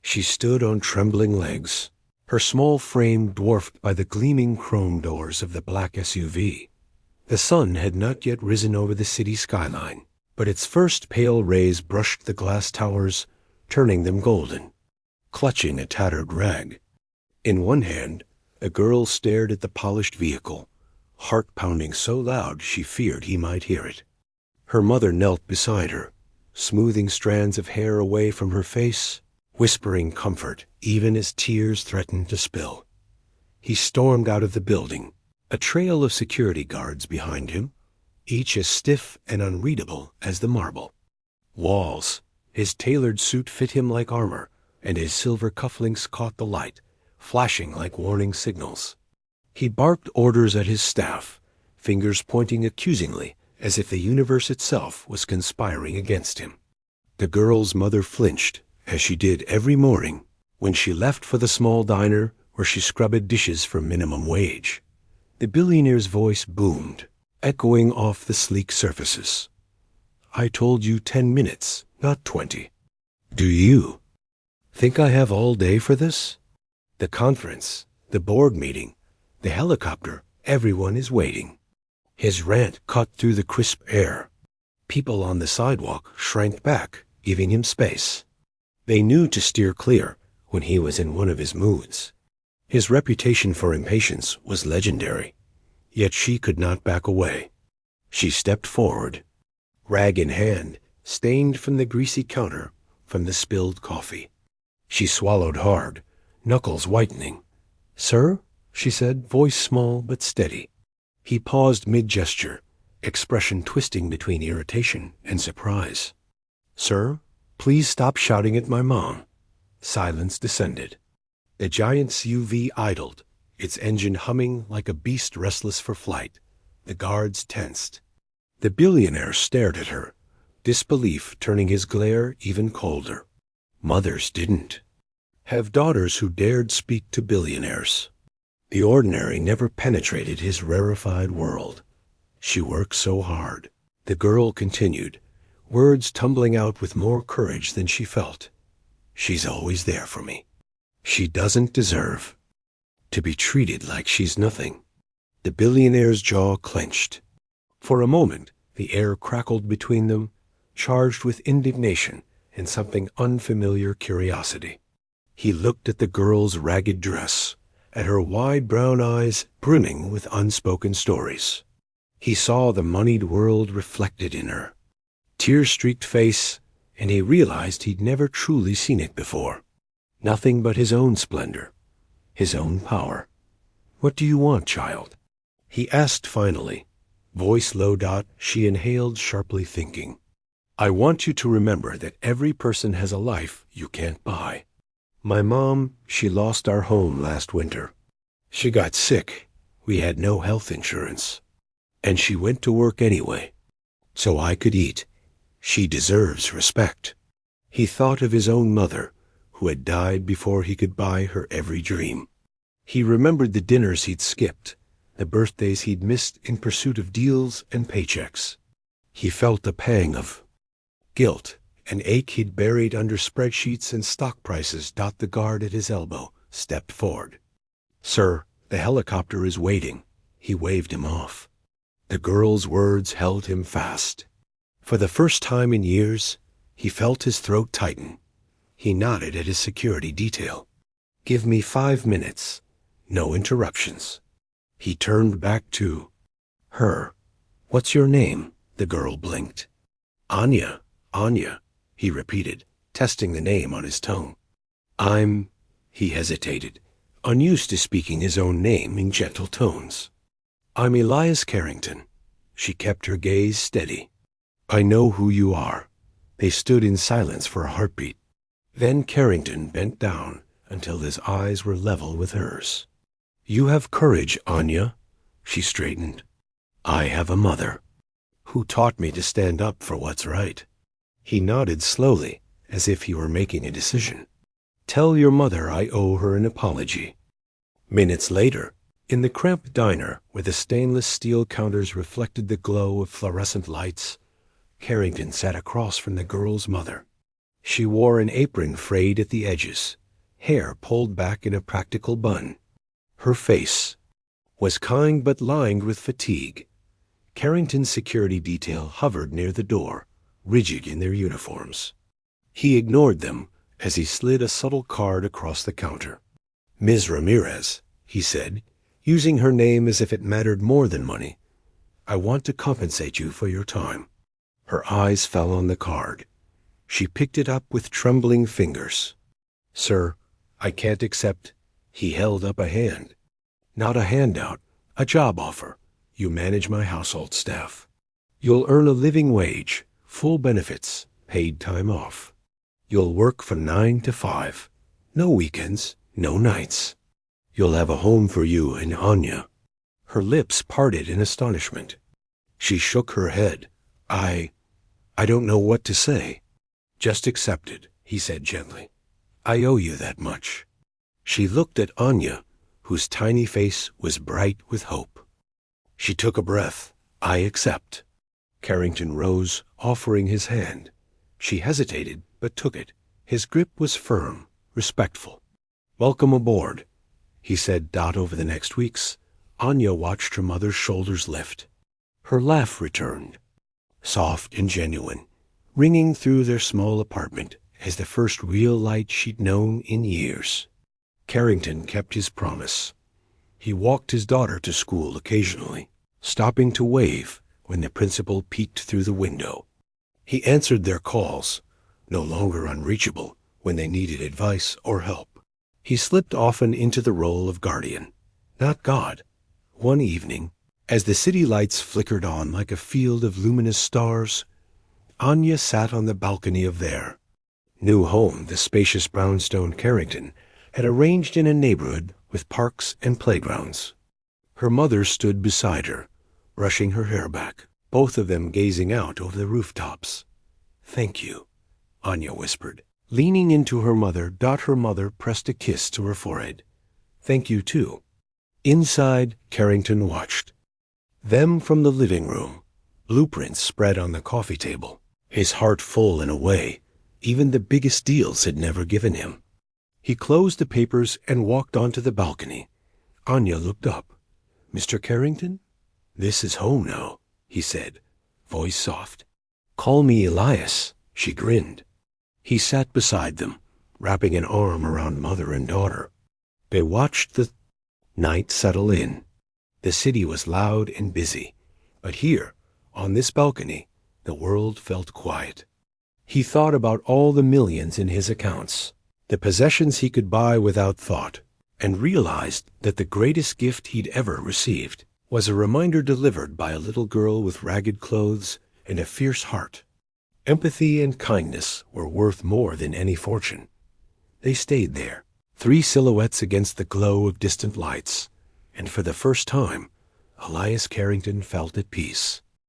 She stood on trembling legs, her small frame dwarfed by the gleaming chrome doors of the black SUV. The sun had not yet risen over the city skyline, but its first pale rays brushed the glass towers, turning them golden. Clutching a tattered rag, in one hand, a girl stared at the polished vehicle, heart pounding so loud she feared he might hear it. Her mother knelt beside her, smoothing strands of hair away from her face, whispering comfort even as tears threatened to spill. He stormed out of the building, a trail of security guards behind him, each as stiff and unreadable as the marble walls. His tailored suit fit him like armor, and his silver cufflinks caught the light, flashing like warning signals. He barked orders at his staff, fingers pointing accusingly as if the universe itself was conspiring against him. The girl's mother flinched, as she did every morning when she left for the small diner where she scrubbed dishes for minimum wage. The billionaire's voice boomed, echoing off the sleek surfaces. "I told you 10 minutes, not 20. Do you think I have all day for this? The conference, the board meeting, the helicopter, everyone is waiting." His rant cut through the crisp air. People on the sidewalk shrank back, giving him space. They knew to steer clear when he was in one of his moods. His reputation for impatience was legendary, yet she could not back away. She stepped forward, rag in hand, stained from the greasy counter from the spilled coffee. She swallowed hard, knuckles whitening. "Sir?" she said, voice small but steady. He paused mid-gesture, expression twisting between irritation and surprise. "Sir, please stop shouting at my mom." Silence descended. The giant SUV idled, its engine humming like a beast restless for flight. The guards tensed. The billionaire stared at her, disbelief turning his glare even colder. Mothers didn't have daughters who dared speak to billionaires. The ordinary never penetrated his rarefied world. "She works so hard," the girl continued, words tumbling out with more courage than she felt. "She's always there for me. She doesn't deserve to be treated like she's nothing." The billionaire's jaw clenched. For a moment, the air crackled between them, charged with indignation and something unfamiliar curiosity. He looked at the girl's ragged dress, at her wide brown eyes brimming with unspoken stories. He saw the moneyed world reflected in her tear-streaked face, and he realized he'd never truly seen it before. Nothing but his own splendor, his own power. "What do you want, child?" he asked finally, voice low. She inhaled, sharply thinking. "I want you to remember that every person has a life you can't buy. My mom, she lost our home last winter. She got sick. We had no health insurance. And she went to work anyway, so I could eat. She deserves respect." He thought of his own mother, who had died before he could buy her every dream. He remembered the dinners he'd skipped, the birthdays he'd missed in pursuit of deals and paychecks. He felt a pang of guilt, an ache he'd buried under spreadsheets and stock prices. The guard at his elbow stepped forward. "Sir, the helicopter is waiting." He waved him off. The girl's words held him fast. For the first time in years, he felt his throat tighten. He nodded at his security detail. "Give me 5 minutes. No interruptions." He turned back to her. "What's your name?" The girl blinked. "Anya, Anya," he repeated, testing the name on his tongue. He hesitated, unused to speaking his own name in gentle tones. "I'm Elias Carrington." She kept her gaze steady. "I know who you are." They stood in silence for a heartbeat. Then Carrington bent down until his eyes were level with hers. "You have courage, Anya." She straightened. "I have a mother who taught me to stand up for what's right." He nodded slowly, as if he were making a decision. "Tell your mother I owe her an apology." Minutes later, in the cramped diner where the stainless steel counters reflected the glow of fluorescent lights, Carrington sat across from the girl's mother. She wore an apron frayed at the edges, hair pulled back in a practical bun. Her face was kind but lined with fatigue. Carrington's security detail hovered near the door, rigid in their uniforms. He ignored them as he slid a subtle card across the counter. "Ms. Ramirez," he said, using her name as if it mattered more than money, "I want to compensate you for your time." Her eyes fell on the card. She picked it up with trembling fingers. "Sir, I can't accept." He held up a hand. "Not a handout, a job offer. You manage my household staff. You'll earn a living wage, full benefits, paid time off. You'll work from 9 to 5. No weekends, no nights. You'll have a home for you and Anya." Her lips parted in astonishment. She shook her head. I don't know what to say." "Just accept it," he said gently. "I owe you that much." She looked at Anya, whose tiny face was bright with hope. She took a breath. "I accept." Carrington rose, offering his hand. She hesitated, but took it. His grip was firm, respectful. "Welcome aboard," he said. Over the next weeks, Anya watched her mother's shoulders lift. Her laugh returned, soft and genuine, ringing through their small apartment as the first real light she'd known in years. Carrington kept his promise. He walked his daughter to school occasionally, stopping to wave when the principal peeked through the window. He answered their calls, no longer unreachable when they needed advice or help. He slipped often into the role of guardian, not God. One evening, as the city lights flickered on like a field of luminous stars, Anya sat on the balcony of their new home. The spacious brownstone Carrington had arranged in a neighborhood with parks and playgrounds. Her mother stood beside her, brushing her hair back, both of them gazing out over the rooftops. "Thank you," Anya whispered. Leaning into her mother, her mother pressed a kiss to her forehead. "Thank you, too." Inside, Carrington watched them from the living room, blueprints spread on the coffee table, his heart full in a way even the biggest deals had never given him. He closed the papers and walked onto the balcony. Anya looked up. "Mr. Carrington? This is home now," he said, voice soft. "Call me Elias," she grinned. He sat beside them, wrapping an arm around mother and daughter. They watched the night settle in. The city was loud and busy, but here, on this balcony, the world felt quiet. He thought about all the millions in his accounts, the possessions he could buy without thought, and realized that the greatest gift he'd ever received was a reminder delivered by a little girl with ragged clothes and a fierce heart. Empathy and kindness were worth more than any fortune. They stayed there, 3 silhouettes against the glow of distant lights, and for the first time, Elias Carrington felt at peace.